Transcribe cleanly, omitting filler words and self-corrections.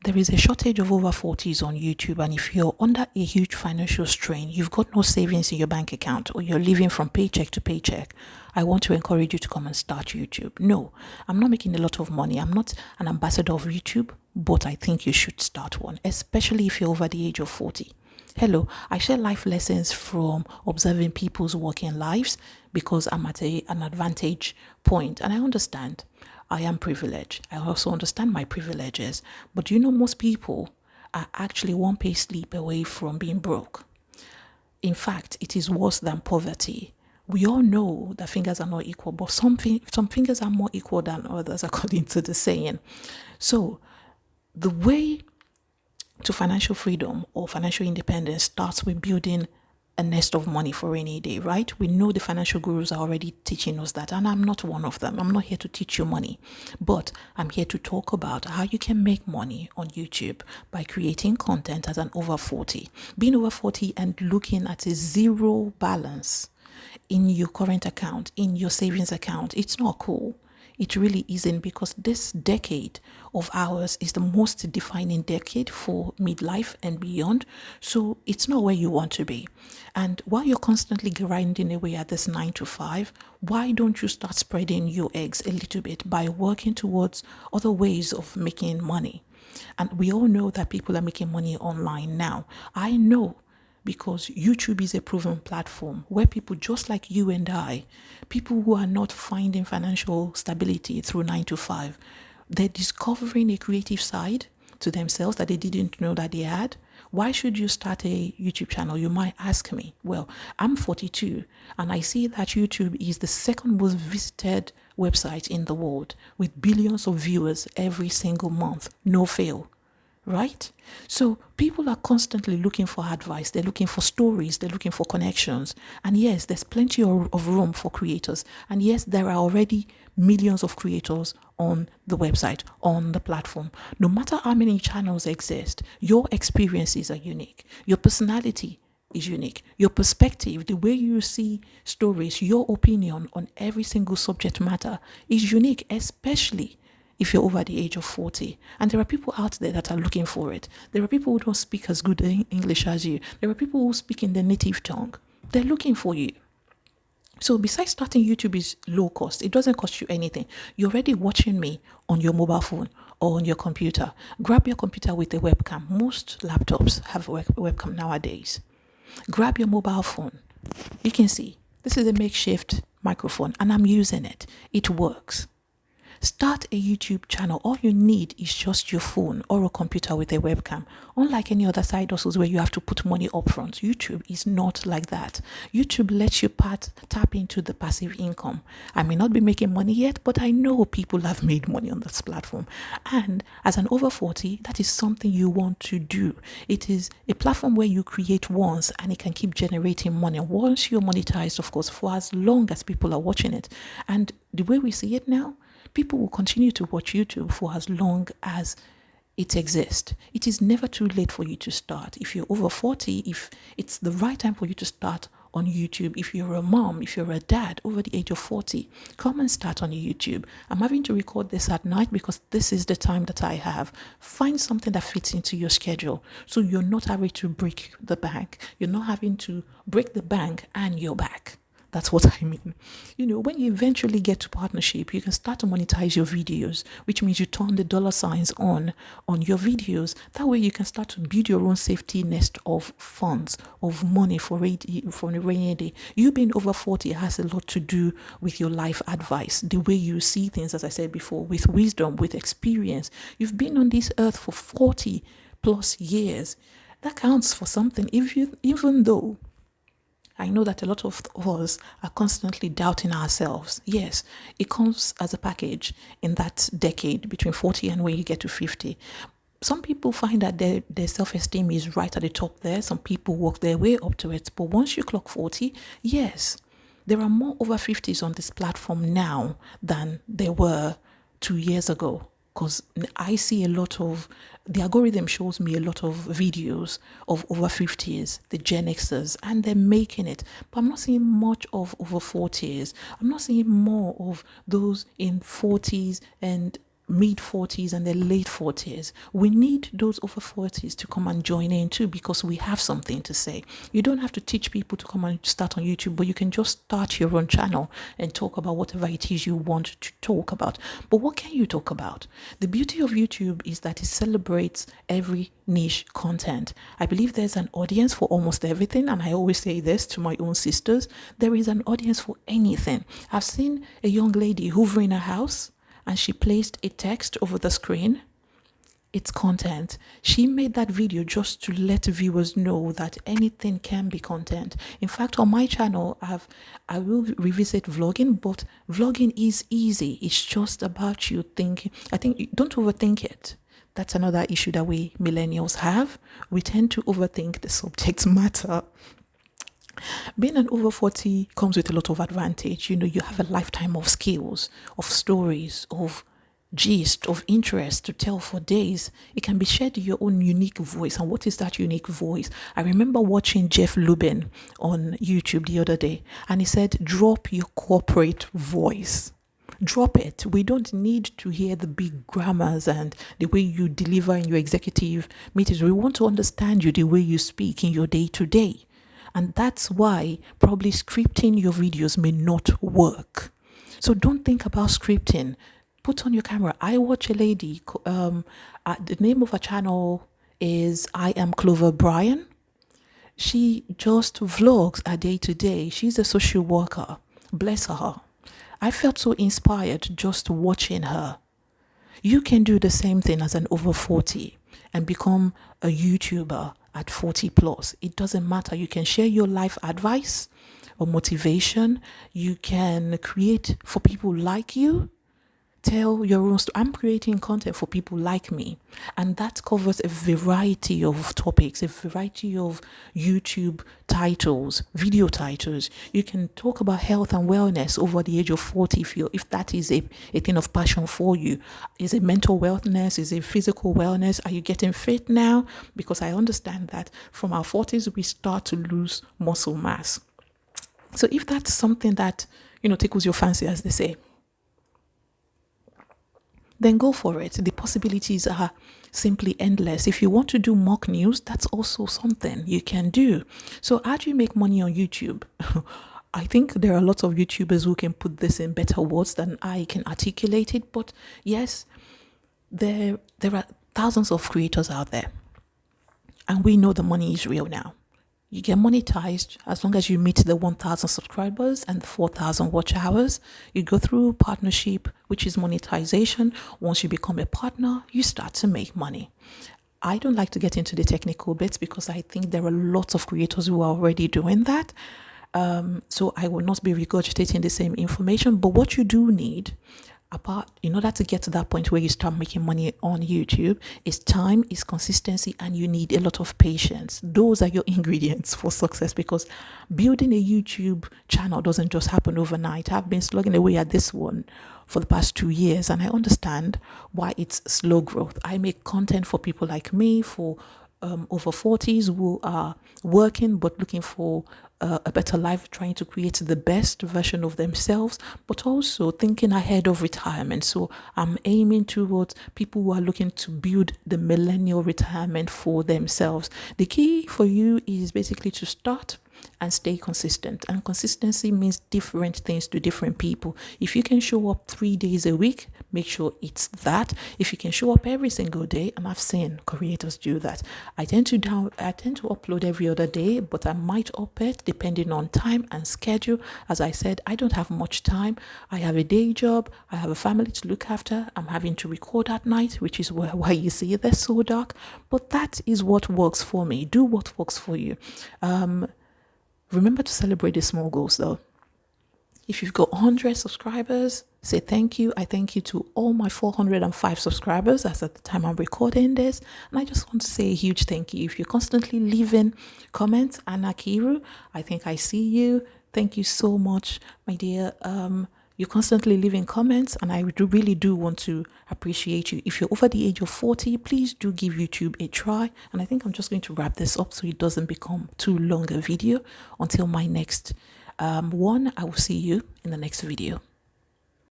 there is a shortage of over 40s on YouTube, and if you're under a huge financial strain, you've got no savings in your bank account, or you're living from paycheck to paycheck, I want to encourage you to come and start YouTube. No, I'm not making a lot of money. I'm not an ambassador of YouTube, but I think you should start one, especially if you're over the age of 40. Hello, I share life lessons from observing people's working lives because I'm at an advantage point, and I understand. I am privileged. I also understand my privileges. But do you know most people are actually one pay sleep away from being broke? In fact, it is worse than poverty. We all know that fingers are not equal, but some fingers are more equal than others, according to the saying. So the way to financial freedom or financial independence starts with building a nest of money for rainy day, right? We know the financial gurus are already teaching us that, and I'm not one of them. I'm not here to teach you money, but I'm here to talk about how you can make money on YouTube by creating content as an over 40. Being over 40 and looking at a zero balance in your current account, in your savings account, it's not cool. It really isn't, because this decade of ours is the most defining decade for midlife and beyond. So it's not where you want to be. And while you're constantly grinding away at this 9 to 5, why don't you start spreading your eggs a little bit by working towards other ways of making money? And we all know that people are making money online now. I know, because YouTube is a proven platform where people just like you and I, people who are not finding financial stability through 9 to 5, they're discovering a creative side to themselves that they didn't know that they had. Why should you start a YouTube channel? You might ask me. Well, I'm 42 and I see that YouTube is the second most visited website in the world with billions of viewers every single month, no fail. Right? So people are constantly looking for advice. They're looking for stories. They're looking for connections. And yes, there's plenty of room for creators. And yes, there are already millions of creators on the website, on the platform. No matter how many channels exist, your experiences are unique. Your personality is unique. Your perspective, the way you see stories, your opinion on every single subject matter is unique, especially if you're over the age of 40. And there are people out there that are looking for it. There are people who don't speak as good English as you. There are people who speak in their native tongue. They're looking for you. So besides starting YouTube is low cost. It doesn't cost you anything. You're already watching me on your mobile phone or on your computer. Grab your computer with a webcam. Most laptops have a webcam nowadays. Grab your mobile phone. You can see this is a makeshift microphone and I'm using it. It works. Start a YouTube channel. All you need is just your phone or a computer with a webcam. Unlike any other side hustles where you have to put money up front, YouTube is not like that. YouTube lets you tap into the passive income. I may not be making money yet, but I know people have made money on this platform. And as an over 40, that is something you want to do. It is a platform where you create once and it can keep generating money. Once you're monetized, of course, for as long as people are watching it. And the way we see it now, people will continue to watch YouTube for as long as it exists. It is never too late for you to start. If you're over 40, if it's the right time for you to start on YouTube, if you're a mom, if you're a dad over the age of 40, come and start on YouTube. I'm having to record this at night because this is the time that I have. Find something that fits into your schedule so you're not having to break the bank. You're not having to break the bank and your back. That's what I mean. When you eventually get to partnership, you can start to monetize your videos, which means you turn the dollar signs on your videos. That way you can start to build your own safety nest of funds, of money for a rainy day. You being over 40 has a lot to do with your life advice, the way you see things, as I said before, with wisdom, with experience. You've been on this earth for 40 plus years. That counts for something, even though I know that a lot of us are constantly doubting ourselves. Yes, it comes as a package in that decade between 40 and when you get to 50. Some people find that their self-esteem is right at the top there. Some people work their way up to it. But once you clock 40, yes, there are more over 50s on this platform now than there were 2 years ago. Because I see the algorithm shows me a lot of videos of over 50s, the Gen Xers, and they're making it. But I'm not seeing much of over 40s. I'm not seeing more of those in 40s and mid 40s and their late 40s. We need those over 40s to come and join in too, because we have something to say. You don't have to teach people to come and start on YouTube, but you can just start your own channel and talk about whatever it is you want to talk about. But what can you talk about? The beauty of YouTube is that it celebrates every niche content. I believe there's an audience for almost everything, and I always say this to my own sisters: there is an audience for anything. I've seen a young lady hoovering a house and she placed a text over the screen. It's content. She made that video just to let viewers know that anything can be content. In fact, on my channel, I will revisit vlogging, but vlogging is easy. It's just about you thinking. I think don't overthink it. That's another issue that we millennials have. We tend to overthink the subject matter. Being an over 40 comes with a lot of advantage. You have a lifetime of skills, of stories, of gist, of interest to tell for days. It can be shared in your own unique voice. And what is that unique voice? I remember watching Jeff Lubin on YouTube the other day, and he said, drop your corporate voice. Drop it. We don't need to hear the big grammars and the way you deliver in your executive meetings. We want to understand you the way you speak in your day-to-day. And that's why probably scripting your videos may not work. So don't think about scripting. Put on your camera. I watch a lady, the name of her channel is I Am Clover Bryan. She just vlogs her day to day. She's a social worker. Bless her. I felt so inspired just watching her. You can do the same thing as an over 40 and become a YouTuber at 40 plus. It doesn't matter. You can share your life advice or motivation. You can create for people like you. Tell your own story. I'm creating content for people like me, and that covers a variety of topics, a variety of YouTube titles, video titles. You can talk about health and wellness over the age of 40 if that is a thing of passion for you. Is it mental wellness? Is it physical wellness? Are you getting fit now? Because I understand that from our 40s we start to lose muscle mass. So if that's something that tickles your fancy, as they say, then go for it. The possibilities are simply endless. If you want to do mock news, that's also something you can do. So how do you make money on YouTube? I think there are lots of YouTubers who can put this in better words than I can articulate it. But yes, there are thousands of creators out there. And we know the money is real now. You get monetized as long as you meet the 1,000 subscribers and the 4,000 watch hours. You go through partnership, which is monetization. Once you become a partner, you start to make money. I don't like to get into the technical bits because I think there are lots of creators who are already doing that. So I will not be regurgitating the same information. But what you do need, in order to get to that point where you start making money on YouTube, is time, is consistency, and you need a lot of patience. Those are your ingredients for success, because building a YouTube channel doesn't just happen overnight. I've been slugging away at this one for the past 2 years, and I understand why it's slow growth. I make content for people like me, for over 40s who are working but looking for a better life, trying to create the best version of themselves, but also thinking ahead of retirement. So I'm aiming towards people who are looking to build the millennial retirement for themselves. The key for you is basically to start and stay consistent. And consistency means different things to different people. If you can show up 3 days a week, make sure it's that. If you can show up every single day, and I've seen creators do that. I tend to upload every other day, but I might up it depending on time and schedule. As I said, I don't have much time. I have a day job. I have a family to look after. I'm having to record at night, which is why you see it so dark. But that is what works for me. Do what works for you. Remember to celebrate the small goals though. If you've got 100 subscribers, say thank you. I thank you to all my 405 subscribers as at the time I'm recording this. And I just want to say a huge thank you. If you're constantly leaving comments, Anna Kiru, I think I see you. Thank you so much, my dear. You're constantly leaving comments, and I really do want to appreciate you. If you're over the age of 40, please do give YouTube a try. And I think I'm just going to wrap this up so it doesn't become too long a video. Until my next one, I will see you in the next video.